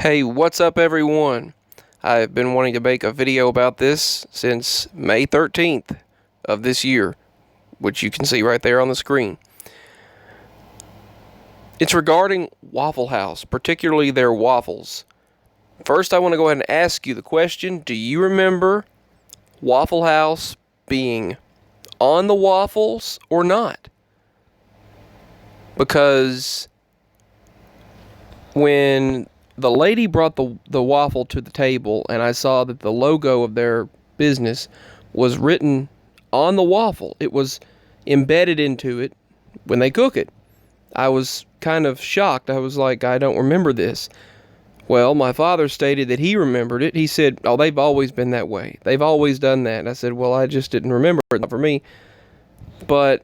Hey, what's up everyone? I've been wanting to make a video about this since May 13th of this year, which you can see right there on the screen. It's regarding Waffle House, particularly their waffles. First, I want to go ahead and ask you the question, do you remember Waffle House being on the waffles or not? Because when the lady brought the waffle to the table and I saw that the logo of their business was written on the waffle, it was embedded into it when they cook it. I was kind of shocked. I was like, I don't remember this. Well, my father stated that he remembered it. He said, oh, they've always been that way. They've always done that. And I said, well, I just didn't remember it. Not for me. But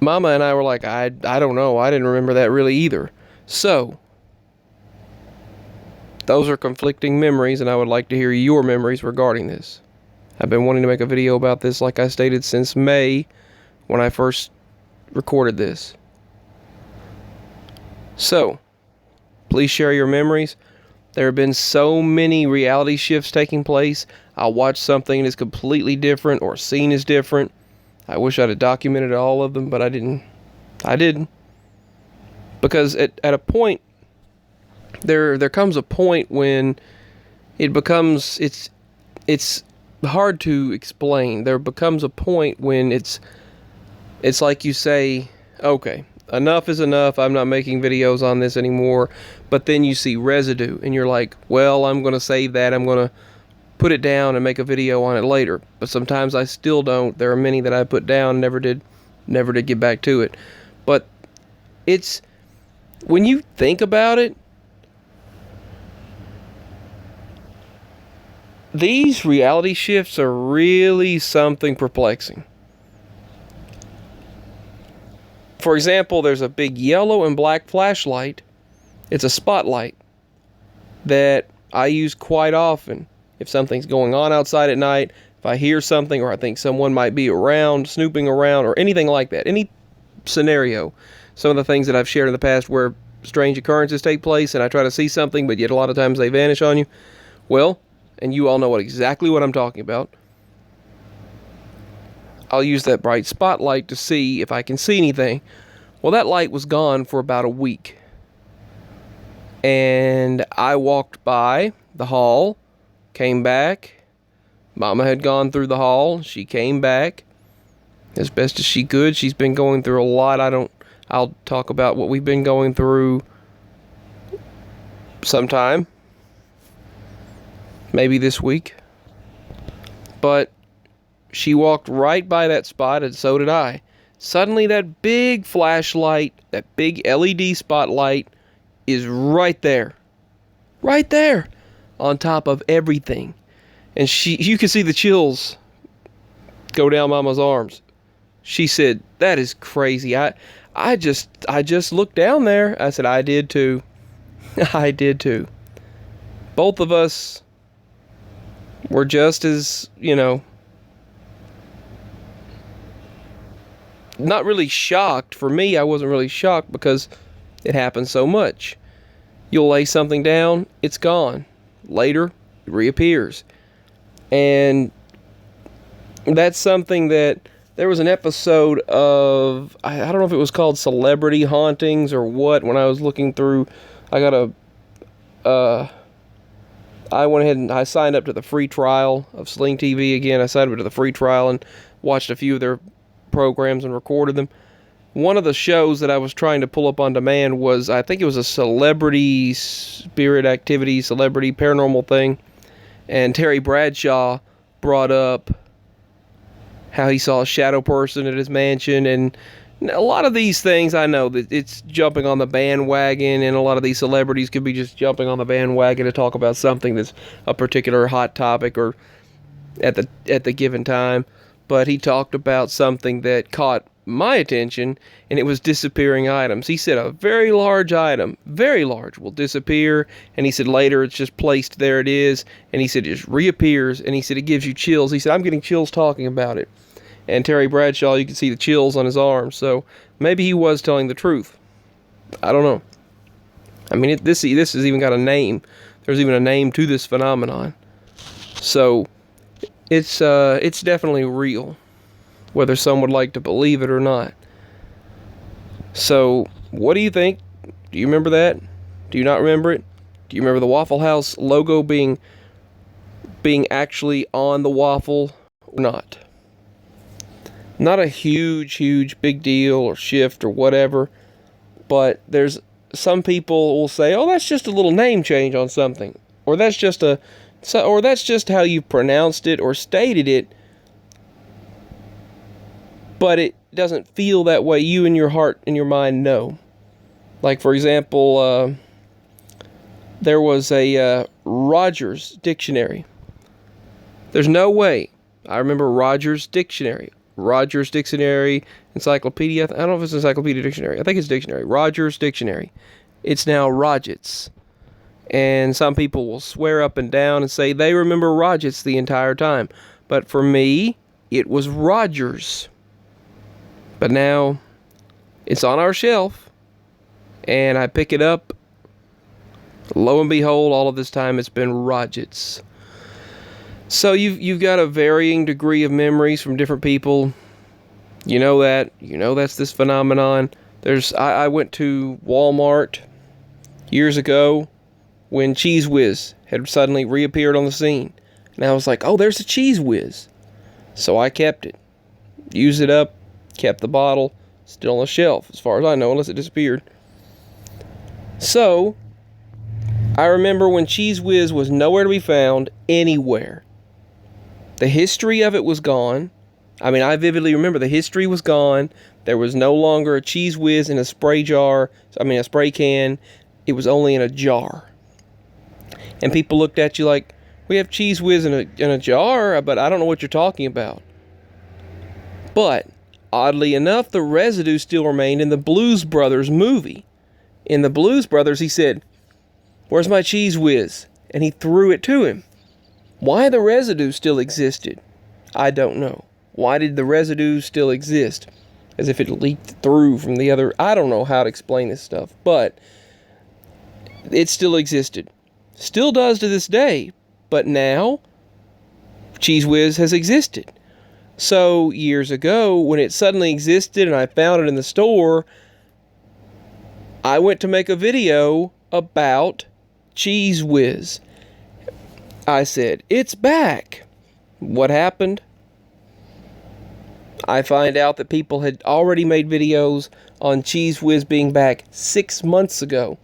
Mama and I were like, I don't know. I didn't remember that really either. So those are conflicting memories, and I would like to hear your memories regarding this. I've been wanting to make a video about this, like I stated, since May when I first recorded this. So, please share your memories. There have been so many reality shifts taking place. I'll watch something that's completely different or scene is different. I wish I'd have documented all of them, but I didn't. Because at a point, there comes a point when it becomes it's hard to explain. There becomes a point when it's like you say, okay, enough is enough. I'm not making videos on this anymore. But then you see residue and you're like, well, I'm going to save that. I'm going to put it down and make a video on it later. But sometimes I still don't. There are many that I put down, never did get back to it. But it's, when you think about it, these reality shifts are really something perplexing. For example, there's a big yellow and black flashlight. It's a spotlight that I use quite often. If something's going on outside at night, if I hear something or I think someone might be around, snooping around, or anything like that, any scenario. Some of the things that I've shared in the past where strange occurrences take place and I try to see something, but yet a lot of times they vanish on you. Well, and you all know exactly what I'm talking about. I'll use that bright spotlight to see if I can see anything. Well, that light was gone for about a week. And I walked by the hall, came back. Mama had gone through the hall. She came back as best as she could. She's been going through a lot. I'll talk about what we've been going through sometime. Maybe this week. But she walked right by that spot, and so did I. Suddenly that big flashlight, that big LED spotlight is right there. Right there. On top of everything. And you can see the chills go down Mama's arms. She said, that is crazy. I just looked down there. I said, I did too. I did too. Both of us were just as, not really shocked. For me, I wasn't really shocked because it happens so much. You'll lay something down, it's gone. Later, it reappears. And that's something that, there was an episode of, I don't know if it was called Celebrity Hauntings or what, when I was looking through, I went ahead and I signed up to the free trial of Sling TV again. I signed up to the free trial and watched a few of their programs and recorded them. One of the shows that I was trying to pull up on demand was, I think it was a celebrity spirit activity, celebrity paranormal thing. And Terry Bradshaw brought up how he saw a shadow person at his mansion. And a lot of these things, I know that it's jumping on the bandwagon, and a lot of these celebrities could be just jumping on the bandwagon to talk about something that's a particular hot topic or at the given time. But he talked about something that caught my attention, and it was disappearing items. He said a very large item, very large, will disappear, and he said later it's just placed there it is, and he said it just reappears, and he said it gives you chills. He said, I'm getting chills talking about it. And Terry Bradshaw, you can see the chills on his arms. So maybe he was telling the truth. I don't know. I mean, this has even got a name. There's even a name to this phenomenon. So it's definitely real, whether some would like to believe it or not. So what do you think? Do you remember that? Do you not remember it? Do you remember the Waffle House logo being actually on the waffle or not? Not a huge big deal or shift or whatever, but there's some people will say, "Oh, that's just a little name change on something," or that's just how you pronounced it or stated it, but it doesn't feel that way. You in your heart and your mind know. Like, for example, there was a Rogers dictionary. There's no way. I remember Rogers Dictionary, Encyclopedia. I don't know if it's Encyclopedia Dictionary. I think it's Dictionary. Rogers Dictionary. It's now Rogers. And some people will swear up and down and say they remember Rogers the entire time. But for me, it was Rogers. But now it's on our shelf, and I pick it up. Lo and behold, all of this time it's been Rogers. So you've got a varying degree of memories from different people. You know that. You know that's this phenomenon. I went to Walmart years ago when Cheese Whiz had suddenly reappeared on the scene. And I was like, oh, there's a Cheese Whiz. So I kept it. Used it up. Kept the bottle. Still on the shelf, as far as I know, unless it disappeared. So I remember when Cheese Whiz was nowhere to be found anywhere. The history of it was gone. I mean, I vividly remember the history was gone. There was no longer a Cheese Whiz in a spray can. It was only in a jar. And people looked at you like, we have Cheese Whiz in a jar, but I don't know what you're talking about. But oddly enough, the residue still remained in the Blues Brothers movie. In the Blues Brothers, he said, "Where's my Cheese Whiz?" And he threw it to him. Why the residue still existed, I don't know. Why did the residue still exist? As if it leaked through from the other. I don't know how to explain this stuff, but it still existed. Still does to this day, but now Cheese Whiz has existed. So years ago, when it suddenly existed and I found it in the store, I went to make a video about Cheese Whiz. I said, it's back. What happened? I find out that people had already made videos on Cheese Whiz being back 6 months ago.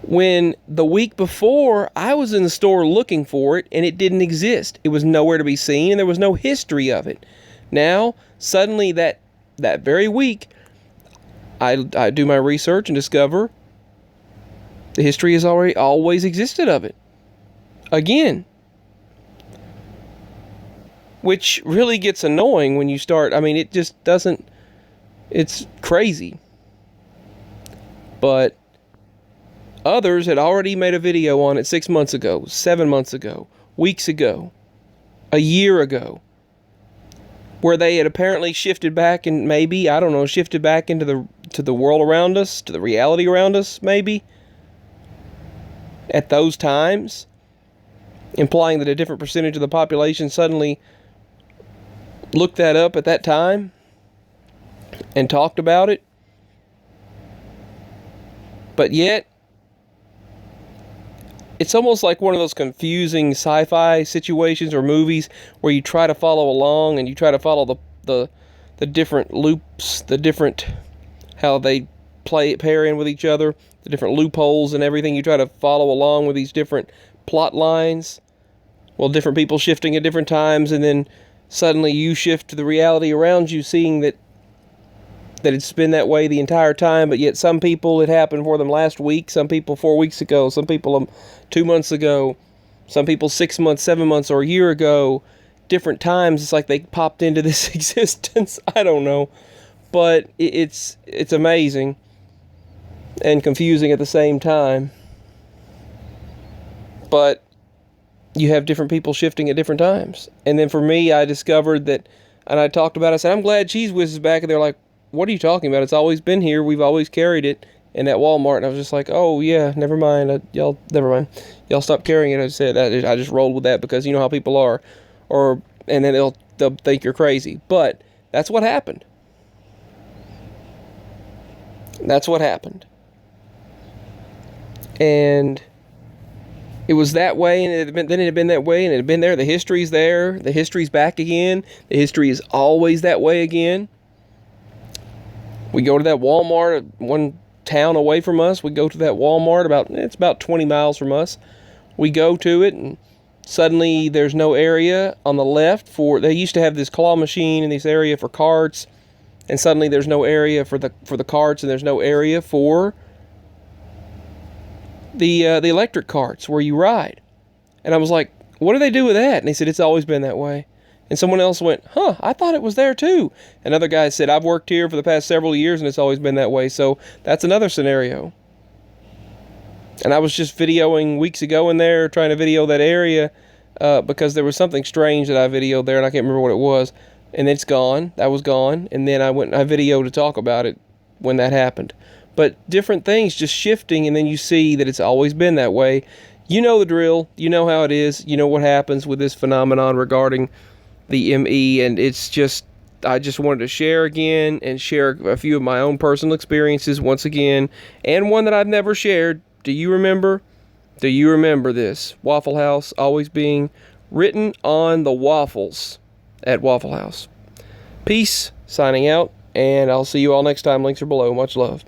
When the week before, I was in the store looking for it and it didn't exist. It was nowhere to be seen and there was no history of it. Now, suddenly that very week, I do my research and discover the history has always existed of it. Again. Which really gets annoying when you start. I mean, it just doesn't. It's crazy. But others had already made a video on it 6 months ago, 7 months ago, weeks ago, a year ago, where they had apparently shifted back and maybe, I don't know, shifted back into the world around us, to the reality around us, maybe, at those times, implying that a different percentage of the population suddenly looked that up at that time and talked about it. But yet, it's almost like one of those confusing sci-fi situations or movies where you try to follow along and you try to follow the different loops, the different, how they pair in with each other, the different loopholes and everything. You try to follow along with these different plot lines. Well, different people shifting at different times, and then suddenly you shift to the reality around you, seeing that it's been that way the entire time, but yet some people, it happened for them last week, some people 4 weeks ago, some people 2 months ago, some people 6 months, 7 months, or a year ago, different times. It's like they popped into this existence. I don't know, but it's amazing and confusing at the same time. But you have different people shifting at different times. And then for me, I discovered that, and I talked about it, I said, I'm glad Cheese Whiz is back. And they're like, what are you talking about? It's always been here. We've always carried it. in that Walmart, and I was just like, oh yeah, never mind, never mind, y'all stop carrying it. I said I just rolled with that because you know how people are, and then they'll think you're crazy. But that's what happened. That's what happened. And it was that way, and then it had been that way, and it had been there. The history's there. The history's back again. The history is always that way again. We go to that Walmart, one town away from us. We go to that Walmart, it's about 20 miles from us. We go to it, and suddenly there's no area on the left they used to have this claw machine in this area for carts, and suddenly there's no area for the carts, and there's no area for the electric carts where you ride. And I was like, what do they do with that? And he said, it's always been that way. And someone else went, I thought it was there too. Another guy said, I've worked here for the past several years and it's always been that way. So that's another scenario. And I was just videoing weeks ago in there, trying to video that area because there was something strange that I videoed there, and I can't remember what it was. And it's gone. That was gone. And then I went and I videoed to talk about it when that happened. But different things just shifting, and then you see that it's always been that way. You know the drill. You know how it is. You know what happens with this phenomenon regarding the ME, and I just wanted to share again and share a few of my own personal experiences once again, and one that I've never shared. Do you remember this? Waffle House always being written on the waffles at Waffle House. Peace, signing out, and I'll see you all next time. Links are below. Much love.